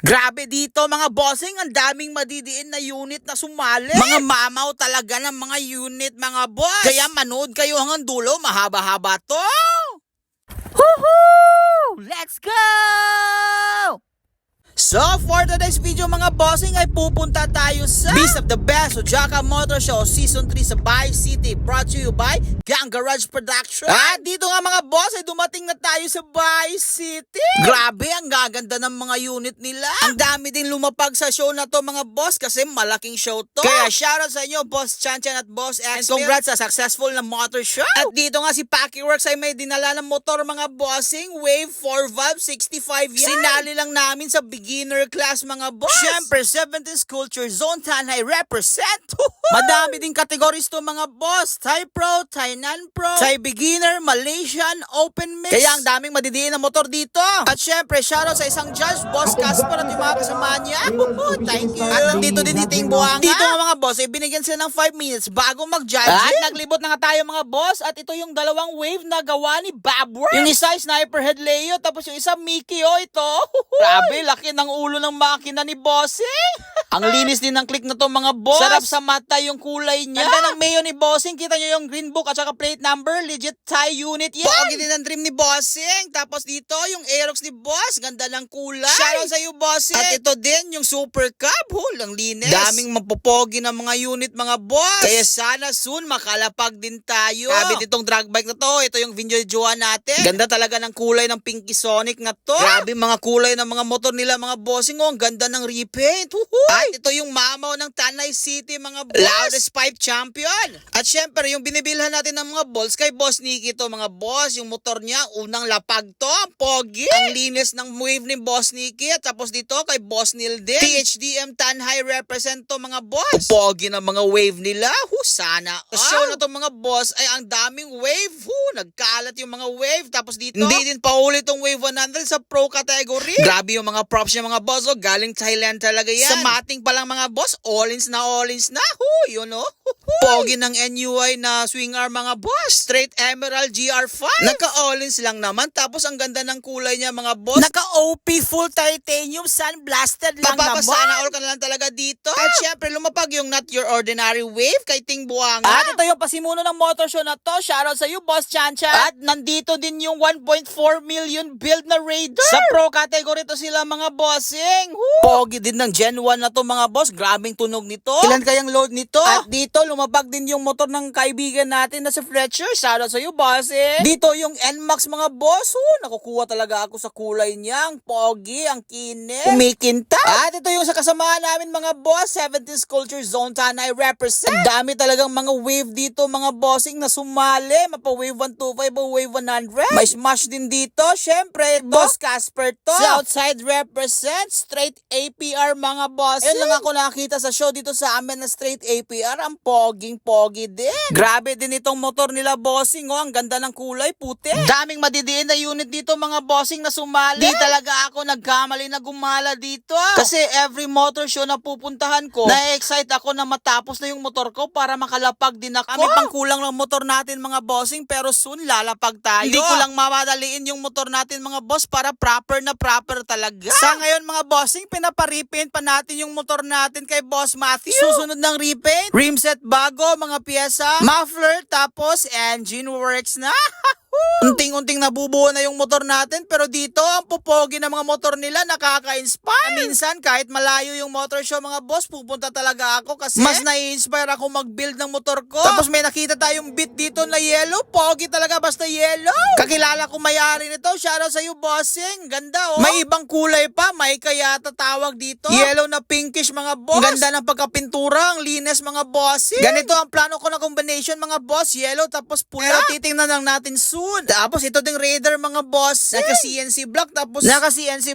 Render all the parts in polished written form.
Grabe dito mga bossing, ang daming madidiin na unit na sumali. Mga mamaw talaga ng mga unit mga boss. Kaya manood kayo hanggang dulo, mahaba-haba to. Woohoo! Let's go! So, for today's video mga bossing ay pupunta tayo sa Beast of the Best o Jaka Motor Show Season 3 sa Vice City, brought to you by Gang Garage Production. At dito nga mga boss ay dumating na tayo sa Vice City. Grabe, ang gaganda ng mga unit nila. Ang dami din lumapag sa show na to mga boss kasi malaking show to. Kaya shoutout sa inyo Boss Chanchan at Boss X. And congrats sa successful na motor show. At dito nga si Packy Works ay may dinala ng motor mga bossing, Wave 4 valve 65 yan. Sinali lang namin sa beginner class mga boss. Siyempre 17th Culture Zone Tanay represent. Madami din categories to mga boss. Thai Pro, Thai Non-Pro, Thai Beginner, Malaysian, Open Mix. Kaya ang daming madidiin na motor dito. At syempre shoutout sa isang judge, Boss Casper at yung mga kasama niya. Thank you. At nandito din si Ting Buhanga. Dito nga mga boss ay binigyan sila ng 5 minutes bago mag-judge. At naglibot na nga tayo mga boss. At ito yung dalawang wave na gawa ni Babworks. Yung isa Sniper Head Leo, tapos yung isa Mickey ito. Grabe, laki ng ulo ng makina ni Bossing. Ang linis din ng click na to mga boss. Sarap sa mata yung kulay niya. Ganda ng mayo ni Bossing. Kita nyo yung green book at saka plate number. Legit Thai unit yan. Pogi din ang trim ni Bossing. Tapos dito yung Aerox ni Boss. Ganda ng kulay. Shoutout sa iyo Bossing. At ito din yung Super Cub. Ang linis. Daming mapopogi ng mga unit mga boss. Kaya sana soon makalapag din tayo. Grabe itong drag bike na to. Ito yung Vinjojoa natin. Ganda talaga ng kulay ng Pinky Sonic na to. Grabe mga kulay ng mga motor nila mga bossing. Ang ganda ng repaint. At ito yung mamaw ng Tanay City mga boss. Loudest pipe champion. At syempre yung binibilhan natin ng mga balls kay Boss Nicky to mga boss. Yung motor niya unang lapag to. Pogi. Ang linis ng wave ni Boss Nicky. At tapos dito kay Boss Neil din. THDM Tanhay represent to mga boss. Pogi na mga wave nila. Sana. Sa show na to mga boss ay ang daming wave. Nagkalat yung mga wave. Tapos dito hindi din paulit tong wave 100 sa pro category. Grabe yung mga props niya mga boss. Galing Thailand talaga yan. Sa mating pa lang mga boss, all-ins na. Yun o. Pogi ng NUI na swing arm mga boss. Straight Emerald GR5. Naka-all-ins lang naman. Tapos ang ganda ng kulay niya mga boss. Naka-OP full titanium sun-blasted lang naman. Mapapasana all ka na lang talaga dito. At syempre lumapag yung Not Your Ordinary Wave kay Ting Buhanga. At ito yung pasimuno ng motor show na to. Shoutout sa iyo Boss Chanchan. At nandito din yung 1.4 million build na Raider. Sa pro category to sila mga bossing. Pogi din ng Gen 1 na to mga boss. Grabing tunog nito. Ilan kayang load nito? At dito lumabag din yung motor ng kaibigan natin na si Fletcher. Shoutout sa iyo bossing. Dito yung NMAX mga boss. Nakukuha talaga ako sa kulay niya. Ang pogi, ang kinis. Kumikinta. At ito yung sa kasamahan namin mga boss. 17th Culture Zone Tanay represent. Ang dami talagang mga wave dito mga bossing na sumali. Mapa wave 125 o wave 100. May smash din dito. Syempre, Boss Casper to. Southside represent. Straight APR mga boss. Ayun lang ako nakita sa show dito sa amin na straight APR. Ang poging-pogi din. Grabe din itong motor nila bossing. Ang ganda ng kulay, puti. Daming madidiin na unit dito mga bossing na sumali. Di talaga ako nagkamali na gumala dito. Kasi every motor show na pupuntahan ko, na-excite ako na matapos na yung motor ko para makalapag din ako. Kami pang kulang ng motor natin mga bossing pero soon lalapag tayo. Hindi ko lang mamadaliin yung motor natin mga boss para proper na proper talaga. Sa ngayon mga bossing, pinapa-repaint pa natin yung motor natin kay Boss Matthew. Susunod ng repaint, rim set bago, mga piyesa, muffler, tapos engine works na. Unting-unting nabubuo na yung motor natin pero dito ang pupogi ng mga motor nila nakaka-inspire. Minsan kahit malayo yung motor show mga boss pupunta talaga ako kasi mas nai-inspire ako mag-build ng motor ko. Tapos may nakita tayong bit dito na yellow. Pogi talaga basta yellow. Kakilala ko may-ari nito. Shoutout sa iyo bossing. Ganda May ibang kulay pa. May kaya tatawag dito. Yellow na pinkish mga boss. Ganda ng pagkapintura. Ang linis mga bossing. Ganito ang plano ko na combination mga boss. Yellow tapos pula. Pero titingnan lang natin soon. Tapos ito ding Raider mga boss. Naka-CNC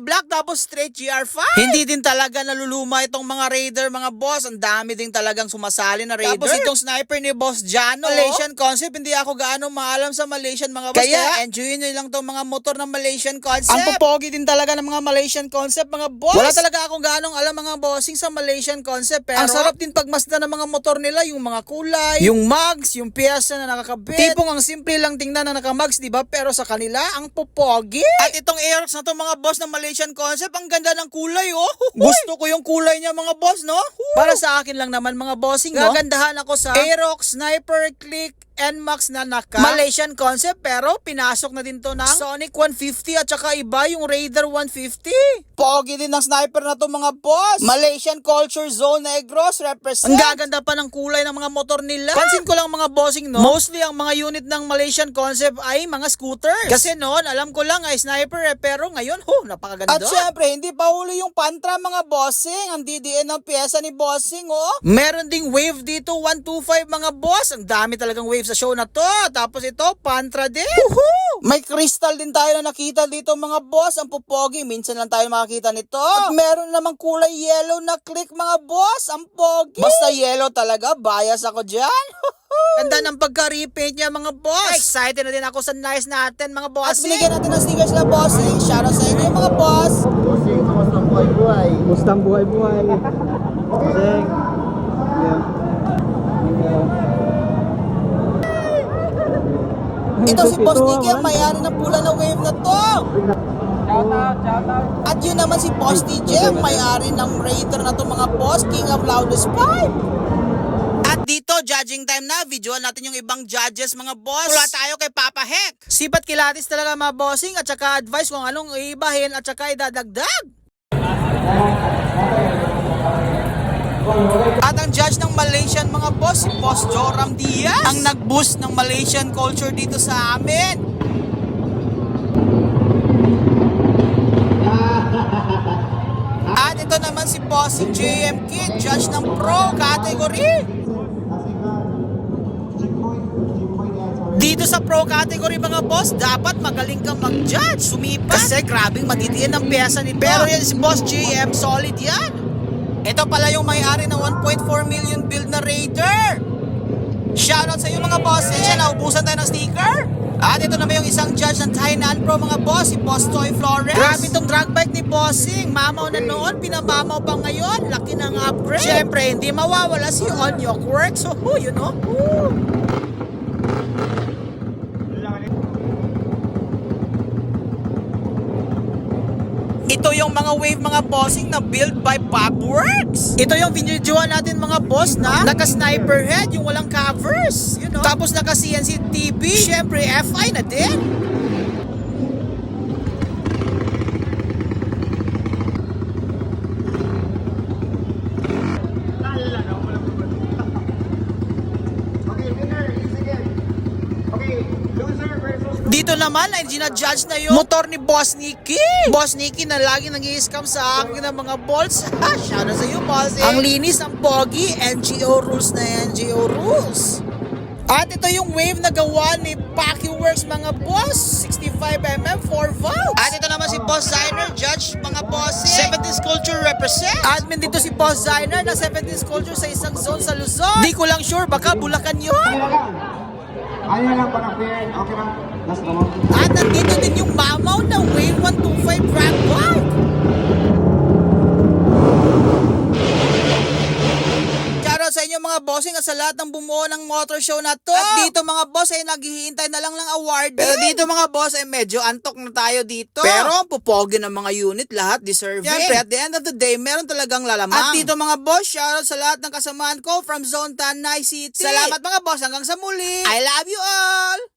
block tapos straight GR5. Hindi din talaga naluluma itong mga Raider mga boss. Ang dami din talagang sumasali na Raider. Tapos itong sniper ni Boss Jano. Malaysian concept. Hindi ako gaano maalam sa Malaysian mga boss. Kaya enjoyin nyo lang itong mga motor ng Malaysian concept. Ang popogi din talaga ng mga Malaysian concept mga boss. Wala talaga akong gaano alam mga bossing sa Malaysian concept. Pero ang sarap din pagmasdan ng mga motor nila. Yung mga kulay, yung mugs, yung piyesa na nakakabit. Tipong ang simple lang tingnan na Kamags, di ba? Pero sa kanila, ang popogi. At itong Aerox na to mga boss ng Malaysian concept, ang ganda ng kulay, oh. Gusto ko yung kulay niya mga boss, no? Para sa akin lang naman mga bossing, no? Gagandahan ako sa Aerox Sniper Click NMAX na naka Malaysian concept, pero pinasok na din to ng Sonic 150 at saka iba yung Raider 150. Pogi din ng sniper na to mga boss. Malaysian Culture Zone Negros represent. Ang gaganda pa ng kulay ng mga motor nila. Pansin ko lang mga bossing, no? Mostly ang mga unit ng Malaysian concept ay mga scooters. Kasi noon, alam ko lang ay sniper pero ngayon, napakaganda. At syempre, hindi pa huli yung Pantra mga bossing. Ang DDN ng pyesa ni bossing, oh. Meron ding wave dito, 125 mga boss. Ang dami talagang wave sa show na to. Tapos ito, Pantra din. May crystal din tayo na nakita dito mga boss. Ang pupogi, minsan lang tayo makakita nito. At meron namang kulay yellow na click mga boss. Ang pogi. Basta yellow talaga, bias ako dyan. Ganda ng pagka-repaint niya mga boss. Excited na din ako sa nice natin mga boss. At binigyan natin ng stickers na bossing. Shoutout sa inyo mga boss. Bossing, kumusta ang buhay-buhay? Kumusta ang buhay-buhay? Bossing. Ito si Boss Nicky, ang may-ari ng pula na wave na to. At yun naman si Boss DJ, ang may-ari ng Raider na to mga boss, King of Loudest Pipe. At dito, judging time na, videoan natin yung ibang judges mga boss. Tula tayo kay Papa Heck. Sipat kilatis talaga mga bossing at saka advice kung anong iibahin at saka idadagdag. At ang judge ng Malaysian mga boss, si Boss Joram Diaz, ang nag-boost ng Malaysian culture dito sa amin. At ito naman si Boss JM Kid, judge ng Pro category. Dito sa Pro category mga boss, dapat magaling kang mag-judge, sumipa. Kasi grabing matitiyan ng pyesa nito. Pero yan si Boss JM, solid yan. Ito pala yung may-ari ng 1.4 million build na Raider. Shoutout sa iyo mga boss. Siya, naubusan tayo ng sticker. At ito naman yung isang judge ng Thailand Pro mga boss, si Boss Toy Flores. Grabe itong drag bike ni Bossing. Mamaw na noon, pinamamaw pa ngayon. Laki ng upgrade. Siyempre, hindi mawawala si Onyok Works. So, you know. Ito yung mga wave mga bossing na build by Popworks. Ito yung videoan natin mga boss na naka-sniper head, yung walang covers. You know? Tapos naka-CNC TV. Siyempre, FI na din. Dito naman ay ginajudge na yung motor ni Boss Nicky. Boss Nicky na lagi nag-i-scam sa akin ng mga bolts. Shoutout sa iyo, boss. Ang linis, ang pogi, NGO rules na NGO rules. At ito yung wave na gawa ni Packyworks mga boss, 65mm 4 volts. At ito naman si Boss Ziner, judge mga boss. 70s culture represent. Admin dito si Boss Ziner na 70s culture sa isang zone sa Luzon. Di ko lang sure, baka Bulacan yun. Ayaw lang pa na-fair. Okay lang. Last naman. At nandito din yung mamaw na Wave 125 drag bike. Shoutout sa inyo mga bossing at sa lahat ng bumuo ng motor show na to. At dito mga boss ay naghihintay na lang ng award. Pero dito mga boss ay medyo antok na tayo dito. Pero ang pupogi ng mga unit lahat deserving. Siyempre at the end of the day meron talagang lalamang. At dito mga boss, shoutout sa lahat ng kasamaan ko from Zone Tanay City. Salamat mga boss, hanggang sa muli. I love you all!